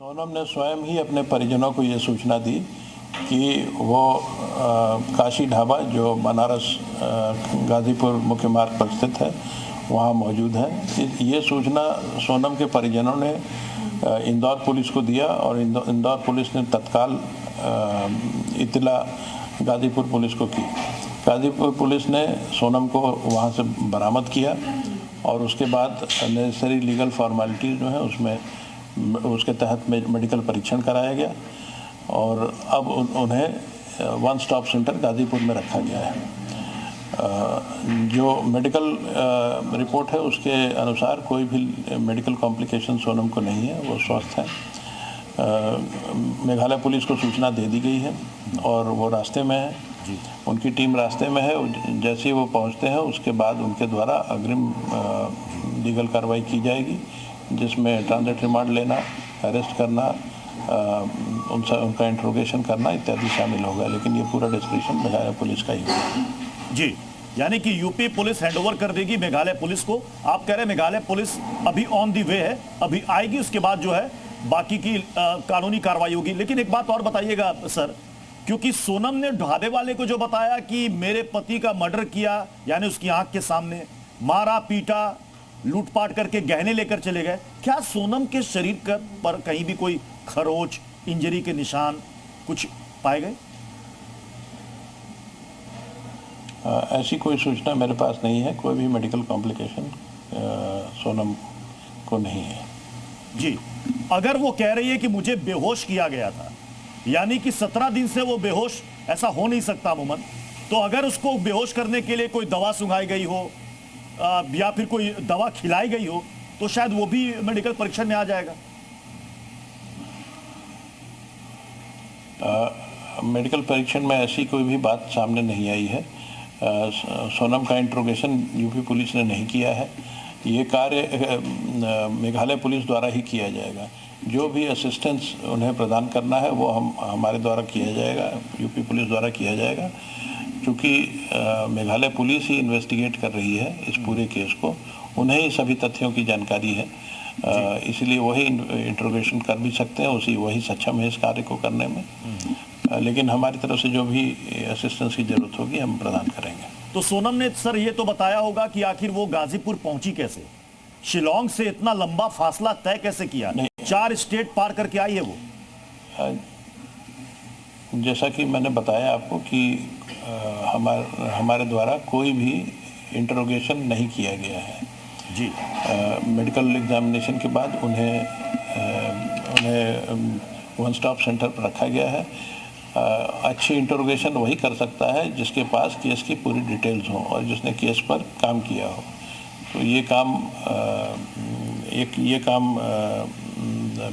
सोनम ने स्वयं ही अपने परिजनों को ये सूचना दी कि वो काशी ढाबा जो बनारस गाजीपुर मुख्य मार्ग पर स्थित है वहाँ मौजूद है। ये सूचना सोनम के परिजनों ने इंदौर पुलिस को दिया और इंदौर पुलिस ने तत्काल इत्तला गाजीपुर पुलिस को की। गाजीपुर पुलिस ने सोनम को वहाँ से बरामद किया और उसके बाद नेसेसरी लीगल फॉर्मेलिटीज़ जो है उसके तहत मेडिकल परीक्षण कराया गया और अब उन्हें वन स्टॉप सेंटर गाजीपुर में रखा गया है। जो मेडिकल रिपोर्ट है उसके अनुसार कोई भी मेडिकल कॉम्प्लिकेशन सोनम को नहीं है, वो स्वस्थ है। मेघालय पुलिस को सूचना दे दी गई है और वो रास्ते में है, उनकी टीम रास्ते में है। जैसे ही वो पहुंचते हैं उसके बाद उनके द्वारा अग्रिम लीगल कार्रवाई की जाएगी, जिसमें ट्रांजिट रिमांड लेना, अरेस्ट करना, उनका इंट्रोगेशन करना इत्यादि शामिल होगा। लेकिन ये पूरा डिस्क्रिप्शन मेघालय पुलिस का ही होगा। जी, यानी कि यूपी पुलिस हैंडओवर कर देगी मेघालय पुलिस को। आप कह रहे हैं मेघालय पुलिस अभी ऑन दी वे है, अभी आएगी, उसके बाद जो है बाकी की कानूनी कार्रवाई होगी। लेकिन एक बात और बताइएगा सर, क्योंकि सोनम ने ढाबे वाले को जो बताया कि मेरे पति का मर्डर किया, यानी उसकी आंख के सामने मारा पीटा, लूटपाट करके गहने लेकर चले गए, क्या सोनम के शरीर पर कहीं भी कोई खरोच, इंजरी के निशान कुछ पाए गए? ऐसी कोई सूचना मेरे पास नहीं है। कोई भी मेडिकल कॉम्प्लिकेशन सोनम को नहीं है। जी, अगर वो कह रही है कि मुझे बेहोश किया गया था, यानी कि 17 दिन से वो बेहोश, ऐसा हो नहीं सकता अमूमन, तो अगर उसको बेहोश करने के लिए कोई दवा सुंघाई गई हो या फिर कोई दवा खिलाई गई हो तो शायद वो भी मेडिकल परीक्षण में आ जाएगा। मेडिकल परीक्षण में ऐसी कोई भी बात सामने नहीं आई है। सोनम का इंट्रोगेशन यूपी पुलिस ने नहीं किया है। ये कार्य मेघालय पुलिस द्वारा ही किया जाएगा। जो भी असिस्टेंस उन्हें प्रदान करना है वो हमारे द्वारा किया जाएगा, यूपी पुलिस द्वारा किया जाएगा। क्योंकि मेघालय पुलिस ही इन्वेस्टिगेट कर रही है इस पूरे केस को, उन्हें ही सभी तथ्यों की जानकारी है, इसलिए वही इंट्रोगेशन कर भी सकते हैं, वही सक्षम है इस कार्य को करने में। लेकिन हमारी तरफ से जो भी असिस्टेंस की जरूरत होगी हम प्रदान करेंगे। तो सोनम ने सर ये तो बताया होगा कि आखिर वो गाजीपुर पहुंची कैसे, शिलोंग से इतना लंबा फासला तय कैसे किया? 4 स्टेट पार करके आई है वो। जैसा कि मैंने बताया आपको कि हमारे द्वारा कोई भी इंटरोगेशन नहीं किया गया है जी। मेडिकल एग्जामिनेशन के बाद उन्हें वन स्टॉप सेंटर पर रखा गया है। अच्छी इंटरोगेशन वही कर सकता है जिसके पास केस की पूरी डिटेल्स हों और जिसने केस पर काम किया हो। तो ये काम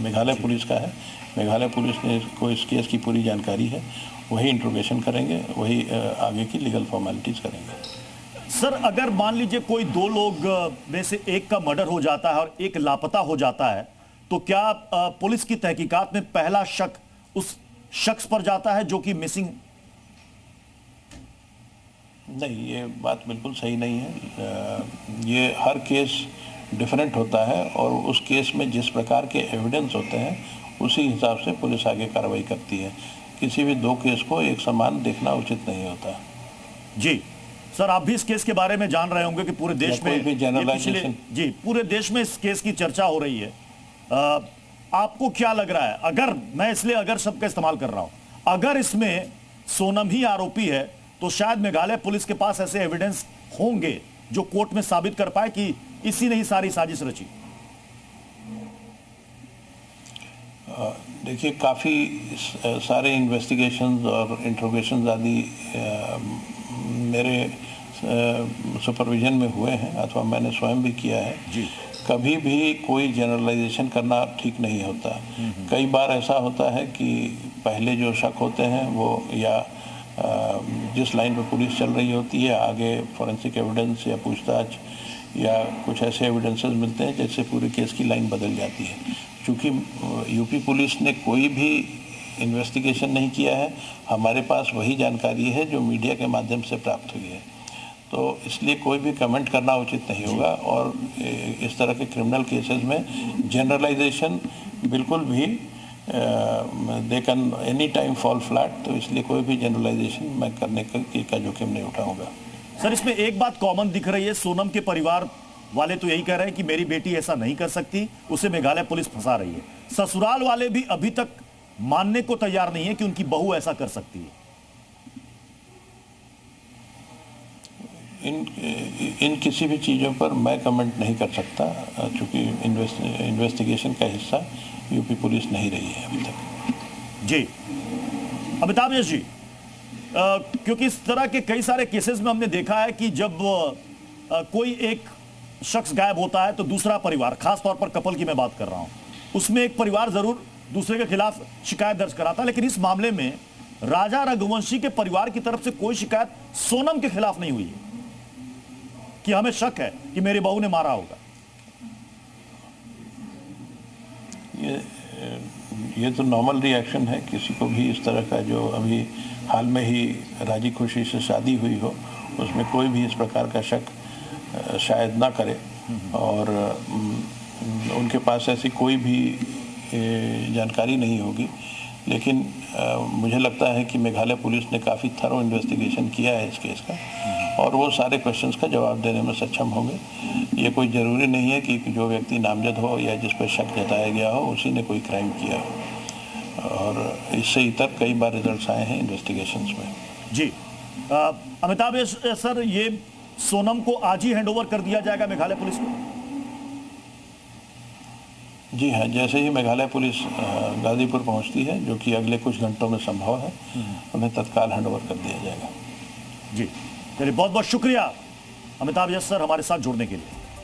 मेघालय पुलिस का है। मेघालय पुलिस ने को इस केस की पूरी जानकारी है, वही इंट्रोगेशन करेंगे, वही आगे की लीगल फॉर्मेलिटीज़ करेंगे। सर, अगर मान लीजिए कोई 2 लोग में से एक का मर्डर हो जाता है और एक लापता हो जाता है, तो क्या पुलिस की तहकीकात में पहला शक उस शख्स पर जाता है जो कि मिसिंग? नहीं, ये बात बिल्कुल सही नहीं है। ये हर केस डिफरेंट होता है और उस केस में जिस प्रकार के एविडेंस होते हैं उसी हिसाब से पुलिस आगे कार्रवाई करती है। किसी भी 2 केस को एक समान देखना उचित नहीं होता। जी सर, आप भी इस केस के बारे में जान रहे होंगे कि पूरे देश में पूरे देश में इस केस की चर्चा हो रही है। आपको क्या लग रहा है, अगर मैं इसलिए अगर शब्द का इस्तेमाल कर रहा हूं, अगर इसमें सोनम ही आरोपी है तो शायद मेघालय पुलिस के पास ऐसे एविडेंस होंगे जो कोर्ट में साबित कर पाए कि इसी ने ही सारी साजिश रची? देखिए, काफ़ी सारे इन्वेस्टिगेशंस और इंट्रोगेशंस आदि मेरे सुपरविजन में हुए हैं अथवा मैंने स्वयं भी किया है जी। कभी भी कोई जनरलाइजेशन करना ठीक नहीं होता। कई बार ऐसा होता है कि पहले जो शक होते हैं वो या जिस लाइन पर पुलिस चल रही होती है, आगे फॉरेंसिक एविडेंस या पूछताछ या कुछ ऐसे एविडेंसेस मिलते हैं जिससे पूरे केस की लाइन बदल जाती है। क्योंकि यूपी पुलिस ने कोई भी इन्वेस्टिगेशन नहीं किया है, हमारे पास वही जानकारी है जो मीडिया के माध्यम से प्राप्त हुई है, तो इसलिए कोई भी कमेंट करना उचित नहीं होगा। और इस तरह के क्रिमिनल केसेस में जनरलाइजेशन बिल्कुल भी they can any time fall flat, तो इसलिए कोई भी जनरलाइजेशन मैं करने का जोखिम नहीं उठाऊंगा। सर, इसमें एक बात कॉमन दिख रही है, सोनम के परिवार वाले तो यही कह रहे हैं कि मेरी बेटी ऐसा नहीं कर सकती, उसे मेघालय पुलिस फंसा रही है। ससुराल वाले भी अभी तक मानने को तैयार नहीं है कि उनकी बहू ऐसा कर सकती है। इन किसी भी चीज़ों पर मैं कमेंट नहीं कर सकता, क्योंकि इन्वेस्टिगेशन का हिस्सा यूपी पुलिस नहीं रही है अभी तक। जी अमिताभ यश जी, क्योंकि इस तरह के कई सारे केसेस में हमने देखा है कि जब कोई एक शख्स गायब होता है तो दूसरा परिवार, खास तौर पर कपल की मैं बात कर रहा हूं, उसमें एक परिवार जरूर दूसरे के खिलाफ शिकायत दर्ज कराता है, लेकिन इस मामले में राजा रघुवंशी के परिवार की तरफ से कोई शिकायत सोनम के खिलाफ नहीं हुई है कि हमें शक है कि मेरी बहू ने मारा होगा। ये तो नॉर्मल रिएक्शन है किसी को भी इस तरह का, जो अभी हाल में ही राजी खुशी से शादी हुई हो, उसमें कोई भी इस प्रकार का शक शायद ना करे, और उनके पास ऐसी कोई भी जानकारी नहीं होगी। लेकिन मुझे लगता है कि मेघालय पुलिस ने काफ़ी थरो इन्वेस्टिगेशन किया है इस केस का, और वो सारे क्वेश्चंस का जवाब देने में सक्षम होंगे। ये कोई ज़रूरी नहीं है कि जो व्यक्ति नामजद हो या जिस पर शक जताया गया हो उसी ने कोई क्राइम किया हो, और इससे इतर कई बार रिजल्ट्स आए हैं इन्वेस्टिगेशंस में। जी अमिताभ सर, ये सोनम को आज ही हैंडओवर कर दिया जाएगा मेघालय पुलिस को? जी हाँ, जैसे ही मेघालय पुलिस गाजीपुर पहुंचती है, जो कि अगले कुछ घंटों में संभव है, उन्हें तत्काल हैंडओवर कर दिया जाएगा। जी चलिए, बहुत बहुत शुक्रिया अमिताभ यश सर हमारे साथ जुड़ने के लिए।